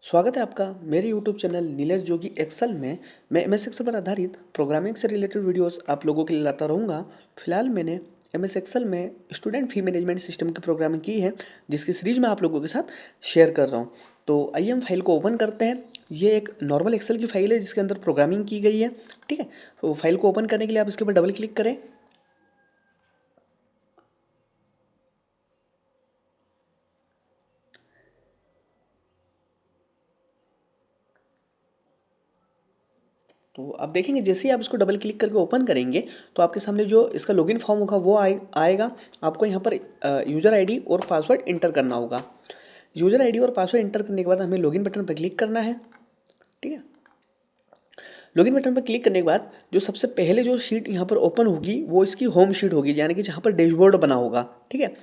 स्वागत है आपका मेरे YouTube चैनल नीलेश जोगी एक्सेल में। मैं MS एक्सेल पर आधारित प्रोग्रामिंग से रिलेटेड वीडियोस आप लोगों के लिए लाता रहूँगा। फिलहाल मैंने MS एक्सेल में स्टूडेंट फी मैनेजमेंट सिस्टम की प्रोग्रामिंग की है, जिसकी सीरीज मैं आप लोगों के साथ शेयर कर रहा हूँ। तो आइए हम फाइल को ओपन करते हैं। ये एक नॉर्मल एक्सेल की फाइल है जिसके अंदर प्रोग्रामिंग की गई है। ठीक है, तो फाइल को ओपन करने के लिए आप इसके ऊपर डबल क्लिक करें। तो आप देखेंगे जैसे ही आप इसको डबल क्लिक करके ओपन करेंगे तो आपके सामने जो इसका लॉगिन फॉर्म होगा वो आएगा। आपको यहाँ पर यूज़र आईडी और पासवर्ड इंटर करना होगा। यूज़र आईडी और पासवर्ड इंटर करने के बाद हमें लॉगिन बटन पर क्लिक करना है। ठीक है, लॉगिन बटन पर क्लिक करने के बाद जो सबसे पहले जो शीट यहाँ पर ओपन होगी वो इसकी होम शीट होगी, यानी कि जहाँ पर डैशबोर्ड बना होगा। ठीक है,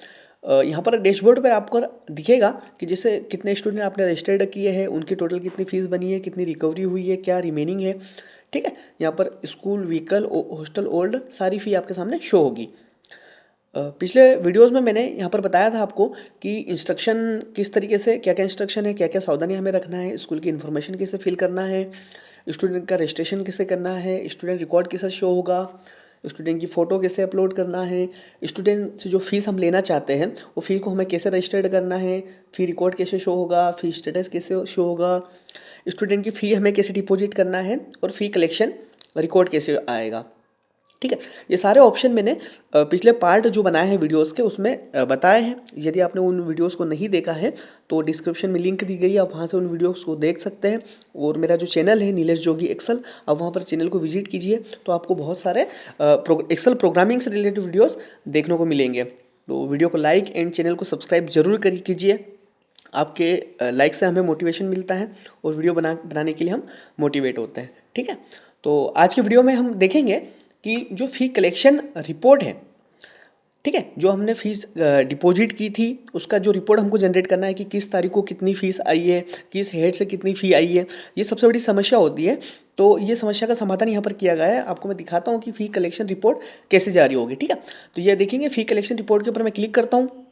यहाँ पर डैशबोर्ड पर आपको दिखेगा कि जैसे कितने स्टूडेंट आपने रजिस्टर्ड किए हैं, उनकी टोटल कितनी फीस बनी है, कितनी रिकवरी हुई है, क्या रिमेनिंग है। ठीक है, यहाँ पर स्कूल, व्हीकल, हॉस्टल, ओल्ड सारी फी आपके सामने शो होगी। पिछले वीडियोस में मैंने यहाँ पर बताया था आपको कि इंस्ट्रक्शन किस तरीके से, क्या क्या इंस्ट्रक्शन है, क्या क्या सावधानी हमें रखना है, स्कूल की इन्फॉर्मेशन कैसे फिल करना है, स्टूडेंट का रजिस्ट्रेशन कैसे करना है, स्टूडेंट रिकॉर्ड कैसे शो होगा, स्टूडेंट की फ़ोटो कैसे अपलोड करना है, स्टूडेंट से जो फीस हम लेना चाहते हैं वो फी को हमें कैसे रजिस्टर्ड करना है, फी रिकॉर्ड कैसे शो होगा, फी स्टेटस कैसे शो होगा, स्टूडेंट की फ़ी हमें कैसे डिपॉजिट करना है और फ़ी कलेक्शन रिकॉर्ड कैसे आएगा। ठीक है, ये सारे ऑप्शन मैंने पिछले पार्ट जो बनाए हैं वीडियोस के उसमें बताए हैं। यदि आपने उन वीडियोस को नहीं देखा है तो डिस्क्रिप्शन में लिंक दी गई है, आप वहाँ से उन वीडियोस को देख सकते हैं। और मेरा जो चैनल है नीलेश जोगी एक्सेल, आप वहाँ पर चैनल को विजिट कीजिए तो आपको बहुत सारे एक्सेल प्रोग्रामिंग से रिलेटेड वीडियोज़ देखने को मिलेंगे। तो वीडियो को लाइक एंड चैनल को सब्सक्राइब जरूर कीजिए। आपके लाइक से हमें मोटिवेशन मिलता है और वीडियो बनाने के लिए हम मोटिवेट होते हैं। ठीक है, तो आज के वीडियो में हम देखेंगे कि जो फ़ी कलेक्शन रिपोर्ट है, ठीक है, जो हमने फीस डिपॉजिट की थी उसका जो रिपोर्ट हमको जनरेट करना है कि किस तारीख को कितनी फ़ीस आई है, किस हेड से कितनी फ़ी आई है, ये सबसे बड़ी समस्या होती है। तो ये समस्या का समाधान यहाँ पर किया गया है। आपको मैं दिखाता हूँ कि फ़ी कलेक्शन रिपोर्ट कैसे जारी होगी। ठीक है, तो ये देखेंगे फ़ी कलेक्शन रिपोर्ट के ऊपर मैं क्लिक करता हूँ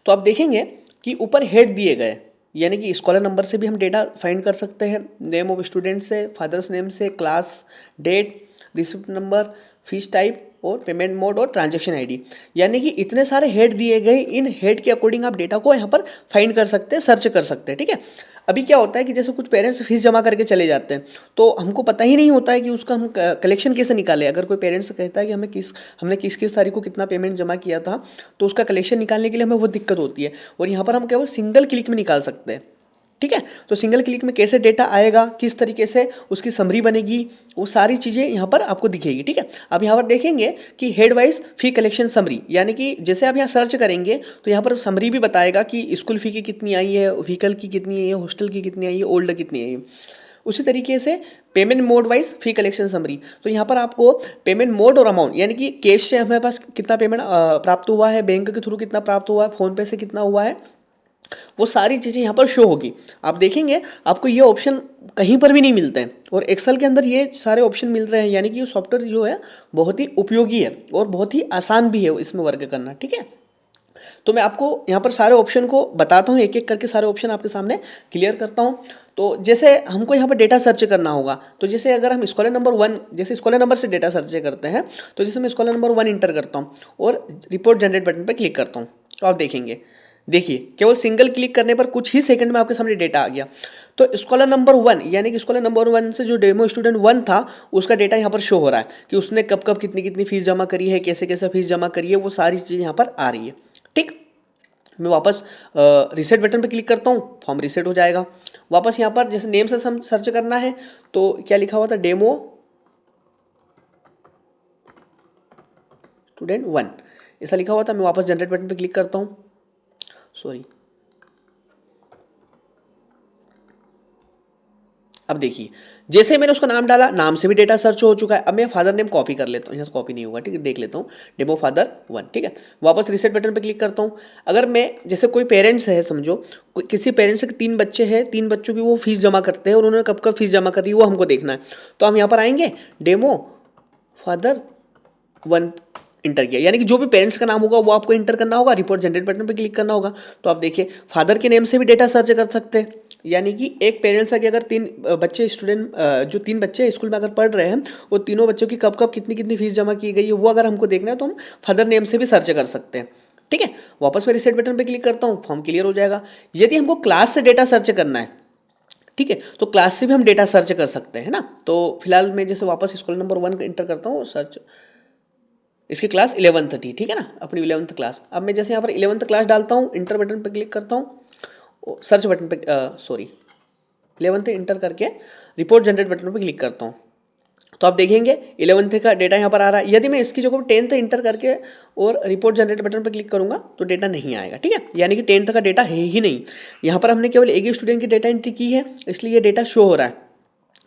तो आप देखेंगे कि ऊपर हेड दिए गए, यानी कि स्कॉलर नंबर से भी हम डेटा फाइंड कर सकते हैं, नेम ऑफ स्टूडेंट से, फादर्स नेम से, class, date, receipt number, fees type और पेमेंट मोड और ट्रांजैक्शन आईडी। यानी कि इतने सारे हेड दिए गए, इन हेड के अकॉर्डिंग आप डेटा को यहाँ पर फाइंड कर सकते हैं, सर्च कर सकते हैं। ठीक है, अभी क्या होता है कि जैसे कुछ पेरेंट्स फीस जमा करके चले जाते हैं तो हमको पता ही नहीं होता है कि उसका हम कलेक्शन कैसे निकालें। अगर कोई पेरेंट्स कहता है कि हमने किस किस तारीख को कितना पेमेंट जमा किया था, तो उसका कलेक्शन निकालने के लिए हमें बहुत दिक्कत होती है। और यहाँ पर हम केवल सिंगल क्लिक में निकाल सकते हैं। ठीक है, तो सिंगल क्लिक में कैसे डेटा आएगा, किस तरीके से उसकी समरी बनेगी, वो सारी चीज़ें यहाँ पर आपको दिखेगी। ठीक है, अब यहाँ पर देखेंगे कि हेड वाइज फी कलेक्शन समरी, यानी कि जैसे आप यहाँ सर्च करेंगे तो यहाँ पर समरी भी बताएगा कि स्कूल फी की कितनी आई है, व्हीकल की कितनी आई है, हॉस्टल की कितनी आई है, ओल्ड कितनी आई है। उसी तरीके से पेमेंट मोड वाइज फी कलेक्शन समरी, तो यहाँ पर आपको पेमेंट मोड और अमाउंट, यानी कि कैश से हमारे पास कितना पेमेंट प्राप्त हुआ है, बैंक के थ्रू कितना प्राप्त हुआ है, फ़ोन पे से कितना हुआ है, वो सारी चीज़ें यहाँ पर शो होगी। आप देखेंगे आपको ये ऑप्शन कहीं पर भी नहीं मिलते हैं और एक्सेल के अंदर ये सारे ऑप्शन मिल रहे हैं, यानी कि ये सॉफ्टवेयर जो है बहुत ही उपयोगी है और बहुत ही आसान भी है इसमें वर्क करना। ठीक है, तो मैं आपको यहाँ पर सारे ऑप्शन को बताता हूँ, एक एक करके सारे ऑप्शन आपके सामने क्लियर करता हूँ। तो जैसे हमको यहाँ पर डेटा सर्च करना होगा, तो जैसे अगर हम स्कॉलर नंबर 1, जैसे स्कॉलर नंबर से डेटा सर्च करते हैं, तो जैसे मैं स्कॉलर नंबर 1 इंटर करता हूँ और रिपोर्ट जनरेट बटन पर क्लिक करता हूँ तो आप देखेंगे, देखिए केवल सिंगल क्लिक करने पर कुछ ही सेकंड में आपके सामने डेटा आ गया। तो स्कॉलर नंबर 1, यानी कि स्कॉलर नंबर 1 से जो डेमो स्टूडेंट 1 था उसका डेटा यहाँ पर शो हो रहा है कि उसने कब कब कितनी कितनी फीस जमा करी है, कैसे कैसे फीस जमा करी है, वो सारी चीज़ें यहाँ पर आ रही है। ठीक, मैं वापस रीसेट बटन पर क्लिक करता हूँ, फॉर्म रीसेट हो जाएगा। वापस यहाँ पर जैसे नेम से हम सर्च करना है तो क्या लिखा हुआ था, डेमो स्टूडेंट 1 ऐसा लिखा हुआ था। मैं वापस जनरेट बटन पर क्लिक करता हूँ, सॉरी। अब देखिए जैसे मैंने उसका नाम डाला, नाम से भी डेटा सर्च हो चुका है। अब मैं फादर नेम कॉपी कर लेता हूँ, यहाँ से कॉपी नहीं होगा। ठीक है, देख लेता हूँ, डेमो फादर 1। ठीक है, वापस रीसेट बटन पे क्लिक करता हूँ। अगर मैं जैसे कोई पेरेंट्स है, समझो किसी पेरेंट्स के 3 बच्चे हैं, 3 बच्चों की वो फीस जमा करते हैं और उन्होंने कब कब फीस जमा करी है वो हमको देखना है। तो हम यहाँ पर आएंगे, डेमो फादर 1 इंटर किया, यानी कि जो भी पेरेंट्स का नाम होगा वो आपको इंटर करना होगा, रिपोर्ट जनरेट बटन पे क्लिक करना होगा। तो आप देखिए फादर के नेम से भी डेटा सर्च कर सकते हैं, यानी कि एक पेरेंट्स के अगर 3 बच्चे स्टूडेंट जो 3 बच्चे स्कूल में अगर पढ़ रहे हैं, वो तीनों बच्चों की कब कब कितनी कितनी फीस जमा की गई है वो अगर हमको देखना है तो हम फादर नेम से भी सर्च कर सकते हैं। ठीक है, वापस मैं रिसेट बटन पे क्लिक करता हूँ, फॉर्म क्लियर हो जाएगा। यदि हमको क्लास से डेटा सर्च करना है, ठीक है, तो क्लास से भी हम डेटा सर्च कर सकते हैं ना। तो फिलहाल मैं जैसे वापस स्कूल नंबर 1 इंटर करता हूँ, सर्च, इसकी क्लास 11th थी, ठीक है ना, अपनी 11th क्लास। अब मैं जैसे यहाँ पर 11th क्लास डालता हूँ, इंटर बटन पर क्लिक करता हूँ, सर्च बटन पे सॉरी 11th इंटर करके रिपोर्ट जनरेट बटन पर क्लिक करता हूँ, तो आप देखेंगे 11th का डेटा यहाँ पर आ रहा है। यदि मैं इसकी जगह 10th इंटर करके और रिपोर्ट जनरेट बटन पर क्लिक करूँगा तो डेटा नहीं आएगा, ठीक है, यानी कि 10th का डेटा है ही नहीं। यहाँ पर हमने केवल एक ही स्टूडेंट की डेटा एंट्री की है, इसलिए ये डेटा शो हो रहा है।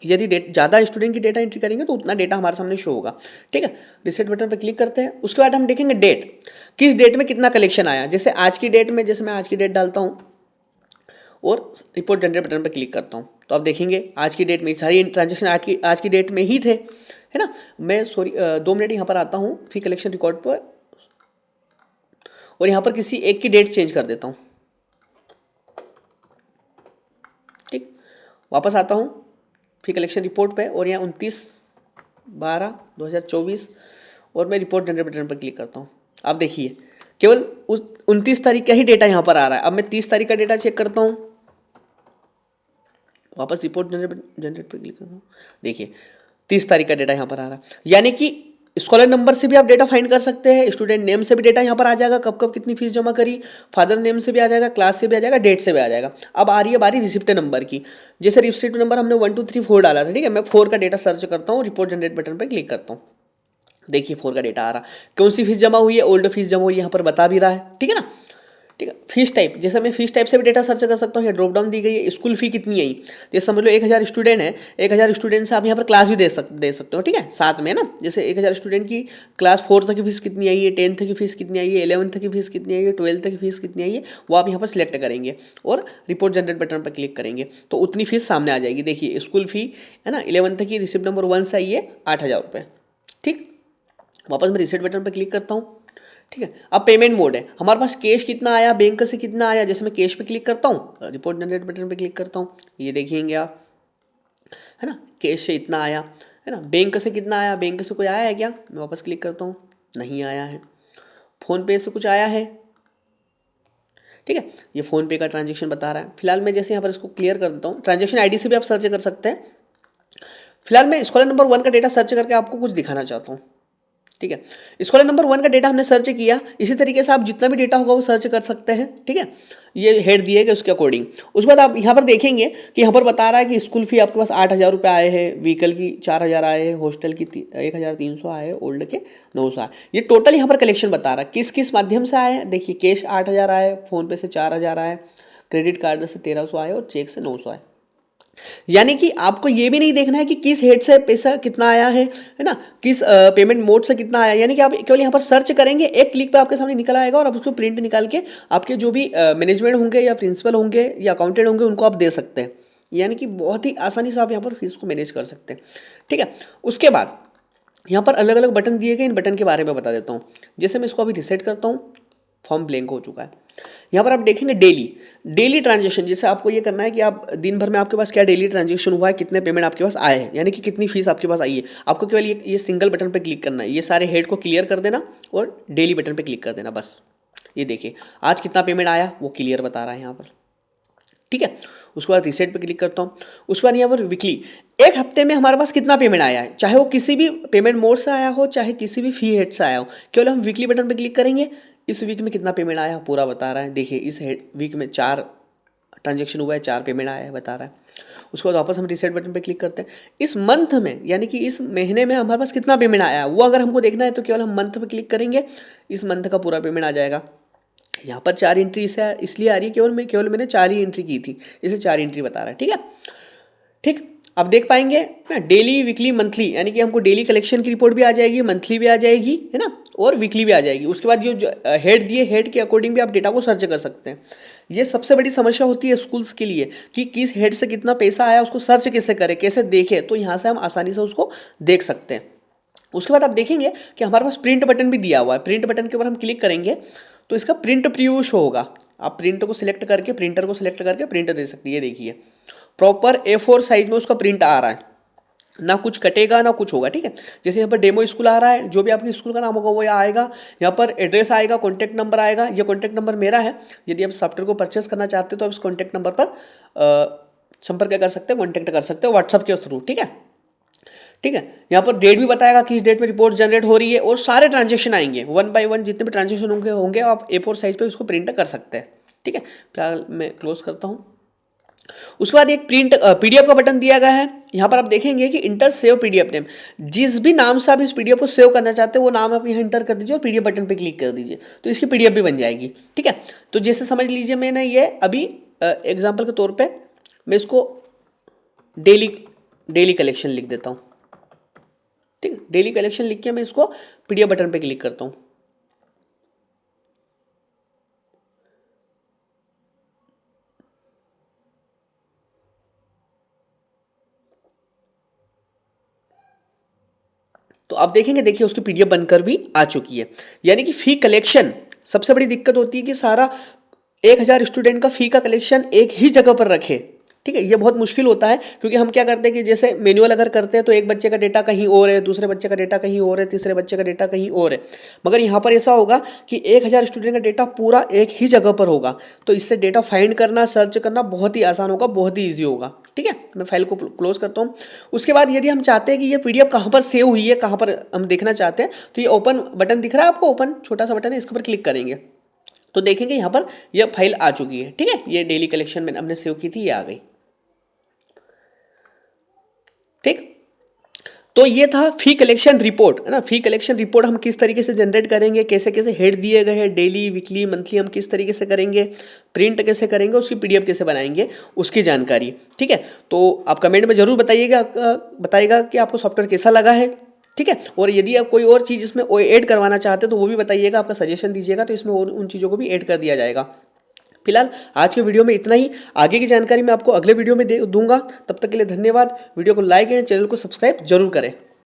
यदि ज़्यादा स्टूडेंट की डेटा एंट्री करेंगे तो उतना डेटा हमारे सामने शो होगा, ठीक है। रिसेट बटन पर क्लिक करते हैं, उसके बाद हम देखेंगे डेट, किस डेट में कितना कलेक्शन आया। जैसे आज की डेट में, जैसे मैं आज की डेट डालता हूँ और रिपोर्ट जनरेट बटन पर क्लिक करता हूँ, तो आप देखेंगे आज की डेट में सारी ट्रांजेक्शन आज की डेट में ही थे, है ना। मैं 2 मिनट यहाँ पर आता हूँ फी कलेक्शन रिकॉर्ड पर और यहाँ पर किसी एक की डेट चेंज कर देता हूँ, ठीक। वापस आता हूँ फी कलेक्शन रिपोर्ट पे और यहाँ 29/12/2024 और मैं रिपोर्ट जनरेट बटन पर क्लिक करता हूँ। आप देखिए केवल उस 29 तारीख का ही डेटा यहाँ पर आ रहा है। अब मैं 30 तारीख का डेटा चेक करता हूँ, वापस रिपोर्ट जनरेट पर क्लिक करता हूँ, देखिए 30 तारीख का डेटा यहाँ पर आ रहा है। यानी कि स्कॉलर नंबर से भी आप डेटा फाइंड कर सकते हैं, स्टूडेंट नेम से भी डेटा यहाँ पर आ जाएगा, कब कब कितनी फीस जमा करी, फादर नेम से भी आ जाएगा, क्लास से भी आ जाएगा, डेट से भी आ जाएगा। अब आ रही है बारी रिसिप्ट नंबर की। जैसे रिसिप्ट नंबर हमने 1 2 3 4 डाला था, ठीक है, मैं 4 का डेटा सर्च करता हूँ, रिपोर्ट जनरेट बटन पर क्लिक करता हूँ, देखिए 4 का डेटा आ रहा। कौन सी फीस जमा हुई है, ओल्ड फीस जमा हुई है, यहाँ पर बता भी रहा है, ठीक है ना। ठीक है, फीस टाइप, जैसे मैं फीस टाइप से भी डेटा सर्च कर सकता हूँ, यहाँ ड्रॉप डाउन दी गई है, स्कूल फी कितनी आई, जैसे समझ लो 1000 स्टूडेंट है, 1000 स्टूडेंट से आप यहाँ पर क्लास भी दे सकते हो, ठीक है, साथ में ना। जैसे 1000 स्टूडेंट की क्लास 4 तक की फीस कितनी आई है, 10th की फीस कितनी आई है, 11th की फीस कितनी आई है, 12th की फीस कितनी आई है, वो आप यहाँ पर सिलेक्ट करेंगे और रिपोर्ट जनरेट बटन पर क्लिक करेंगे तो उतनी फीस सामने आ जाएगी। देखिए स्कूल फी है ना 11th की रिसिप्ट नंबर 1 से आई है 8000 रुपये, ठीक। वापस मैं रिसेट बटन पर क्लिक करता हूँ, ठीक है। अब पेमेंट मोड है, हमारे पास कैश कितना आया, बैंक से कितना आया। जैसे मैं कैश पे क्लिक करता हूँ, रिपोर्ट जनरेट बटन पे क्लिक करता हूँ, ये देखिएंगे आप, है ना, कैश से इतना आया, है ना। बैंक से कितना आया, बैंक से कोई आया है क्या, मैं वापस क्लिक करता हूँ, नहीं आया है। फ़ोन पे से कुछ आया है, ठीक है, ये फ़ोन पे का ट्रांजेक्शन बता रहा है। फिलहाल मैं जैसे यहाँ पर इसको क्लियर कर देता हूँ, ट्रांजेक्शन आईडी से भी आप सर्च कर सकते हैं। फिलहाल मैं स्कॉलर नंबर 1 का डेटा सर्च करके आपको कुछ दिखाना चाहता हूँ, ठीक है। स्कॉलर नंबर 1 का डेटा हमने सर्च किया, इसी तरीके से आप जितना भी डेटा होगा वो सर्च कर सकते हैं, ठीक है। ये हेड दिए गए उसके अकॉर्डिंग। उसके बाद आप यहाँ पर देखेंगे कि यहाँ पर बता रहा है कि स्कूल फी आपके पास 8000 रुपये आए हैं, व्हीकल की 4000 आए हैं, हॉस्टल की 1300 आए, ओल्ड के 900 आए। ये टोटल यहाँ पर कलेक्शन बता रहा है किस किस माध्यम से आए हैं। देखिए कैश 8000 आए, फ़ोनपे से 4000 आए, क्रेडिट कार्ड से 1300 आए और चेक से 900 आए। यानी कि आपको ये भी नहीं देखना है कि किस हेड से पैसा कितना आया है ना, किस पेमेंट मोड से कितना आया। यानी कि आप केवल यहाँ पर सर्च करेंगे, एक क्लिक पे आपके सामने निकल आएगा और आप उसको प्रिंट निकाल के आपके जो भी मैनेजमेंट होंगे या प्रिंसिपल होंगे या अकाउंटेंट होंगे उनको आप दे सकते हैं। यानी कि बहुत ही आसानी से आप यहाँ पर फीस को मैनेज कर सकते हैं, ठीक है। उसके बाद यहाँ पर अलग अलग बटन दिए गए, इन बटन के बारे में बता देता हूँ। जैसे मैं इसको अभी रिसेट करता हूँ, फॉर्म ब्लैंक हो चुका है। यहाँ पर आप देखेंगे डेली ट्रांजेक्शन, जैसे आपको ये करना है कि आप दिन भर में आपके पास क्या डेली ट्रांजेक्शन हुआ है, कितने पेमेंट आपके पास आए हैं, यानी कि कितनी फीस आपके पास आई है। आपको केवल ये सिंगल बटन पे क्लिक करना है, ये सारे हेड को क्लियर कर देना और डेली बटन पे क्लिक कर देना, बस। ये देखिए आज कितना पेमेंट आया वो क्लियर बता रहा है यहाँ पर, ठीक है। उसके बाद रिसेट पे क्लिक करता हूँ। उसके बाद यहाँ पर वीकली, एक हफ्ते में हमारे पास कितना पेमेंट आया है, चाहे वो किसी भी पेमेंट मोड से आया हो, चाहे किसी भी फी हेड से आया हो, केवल हम वीकली बटन पे क्लिक करेंगे, इस वीक में कितना पेमेंट आया पूरा बता रहा है। देखिए इस वीक में 4 ट्रांजेक्शन हुआ है, 4 पेमेंट आया है बता रहा है। उसके बाद वापस हम रिसेट बटन पे क्लिक करते हैं। इस मंथ में यानी कि इस महीने में हमारे पास कितना पेमेंट आया है वो अगर हमको देखना है तो केवल हम मंथ पे क्लिक करेंगे, इस मंथ का पूरा पेमेंट आ जाएगा। यहाँ पर 4 एंट्री इसलिए आ रही है, केवल मैंने 4 ही एंट्री की थी, इसे 4 एंट्री बता रहा है, ठीक है। ठीक, अब देख पाएंगे ना डेली वीकली मंथली, यानी कि हमको डेली कलेक्शन की रिपोर्ट भी आ जाएगी, मंथली भी आ जाएगी, है ना, और वीकली भी आ जाएगी। उसके बाद जो हेड दिए, हेड के अकॉर्डिंग भी आप डेटा को सर्च कर सकते हैं। ये सबसे बड़ी समस्या होती है स्कूल्स के लिए कि किस हेड से कितना पैसा आया उसको सर्च कैसे करें, कैसे देखें, तो यहाँ से हम आसानी से उसको देख सकते हैं। उसके बाद आप देखेंगे कि हमारे पास प्रिंट बटन भी दिया हुआ है। प्रिंट बटन के ऊपर हम क्लिक करेंगे तो इसका प्रिंट प्रीव्यू शो होगा। आप प्रिंट को सिलेक्ट करके, प्रिंटर को सिलेक्ट करके प्रिंट दे सकती है। देखिए प्रॉपर A4 साइज में उसका प्रिंट आ रहा है, ना कुछ कटेगा ना कुछ होगा। ठीक है, जैसे यहाँ पर डेमो स्कूल आ रहा है, जो भी आपके स्कूल का नाम होगा वो यहाँ आएगा। यहाँ पर एड्रेस आएगा, कॉन्टैक्ट नंबर आएगा। ये कॉन्टैक्ट नंबर मेरा है। यदि आप सॉफ्टवेयर को परचेस करना चाहते हो तो आप इस कॉन्टैक्ट नंबर पर संपर्क कर सकते हो, कॉन्टैक्ट कर सकते हो व्हाट्सअप के थ्रू। ठीक है, ठीक है। यहाँ पर डेट भी बताएगा किस डेट में रिपोर्ट जनरेट हो रही है, और सारे ट्रांजेक्शन आएंगे 1 बाय 1। जितने भी ट्रांजेक्शन होंगे आप A4 साइज पे उसको प्रिंट कर सकते हैं। ठीक है, फिलहाल मैं क्लोज करता हूँ। उसके बाद एक प्रिंट PDF का बटन दिया गया है। यहाँ पर आप देखेंगे कि इंटर सेव PDF नेम। जिस भी नाम से आप इस PDF को सेव करना चाहते हैं वो नाम आप यहाँ इंटर कर दीजिए और PDF बटन पे क्लिक कर दीजिए, तो इसकी PDF भी बन जाएगी। ठीक है, तो जैसे समझ लीजिए मैंने ये अभी एग्जाम्पल के तौर पर मैं इसको डेली कलेक्शन लिख देता हूँ। ठीक है, डेली कलेक्शन लिख के मैं इसको PDF बटन पे क्लिक करता हूँ। तो आप देखेंगे, देखिए उसकी PDF बनकर भी आ चुकी है। यानी कि फी कलेक्शन, सबसे बड़ी दिक्कत होती है कि सारा 1000 स्टूडेंट का फी का कलेक्शन एक ही जगह पर रखे। ठीक है, ये बहुत मुश्किल होता है, क्योंकि हम क्या करते हैं कि जैसे मैनुअल अगर करते हैं तो एक बच्चे का डेटा कहीं और है, दूसरे बच्चे का डेटा कहीं और है, तीसरे बच्चे का डेटा कहीं और है। मगर यहाँ पर ऐसा होगा कि 1000 स्टूडेंट का डेटा पूरा एक ही जगह पर होगा, तो इससे डेटा फाइंड करना, सर्च करना बहुत ही आसान होगा, बहुत ही ईजी होगा। ठीक है, मैं फाइल को क्लोज करता हूँ। उसके बाद यदि हम चाहते हैं कि ये PDF कहाँ पर सेव हुई है, कहाँ पर हम देखना चाहते हैं, तो ये ओपन बटन दिख रहा है आपको, ओपन छोटा सा बटन है, इसके ऊपर क्लिक करेंगे तो देखेंगे यहाँ पर यह फाइल आ चुकी है। ठीक है, ये डेली कलेक्शन में हमने सेव की थी, ये आ गई। ठीक, तो ये था फी कलेक्शन रिपोर्ट, है ना। फी कलेक्शन रिपोर्ट हम किस तरीके से जनरेट करेंगे, कैसे कैसे हेड दिए गए हैं, डेली, वीकली, मंथली हम किस तरीके से करेंगे, प्रिंट कैसे करेंगे, उसकी PDF कैसे बनाएंगे, उसकी जानकारी। ठीक है, तो आप कमेंट में जरूर बताइएगा कि आपको सॉफ्टवेयर कैसा लगा है। ठीक है, और यदि आप कोई और चीज़ इसमें ऐड करवाना चाहते हैं तो वो भी बताइएगा, आपका सजेशन दीजिएगा, तो इसमें और उन चीज़ों को भी ऐड कर दिया जाएगा। फिलहाल आज के वीडियो में इतना ही। आगे की जानकारी मैं आपको अगले वीडियो में दूंगा। तब तक के लिए धन्यवाद। वीडियो को लाइक एंड चैनल को सब्सक्राइब जरूर करें।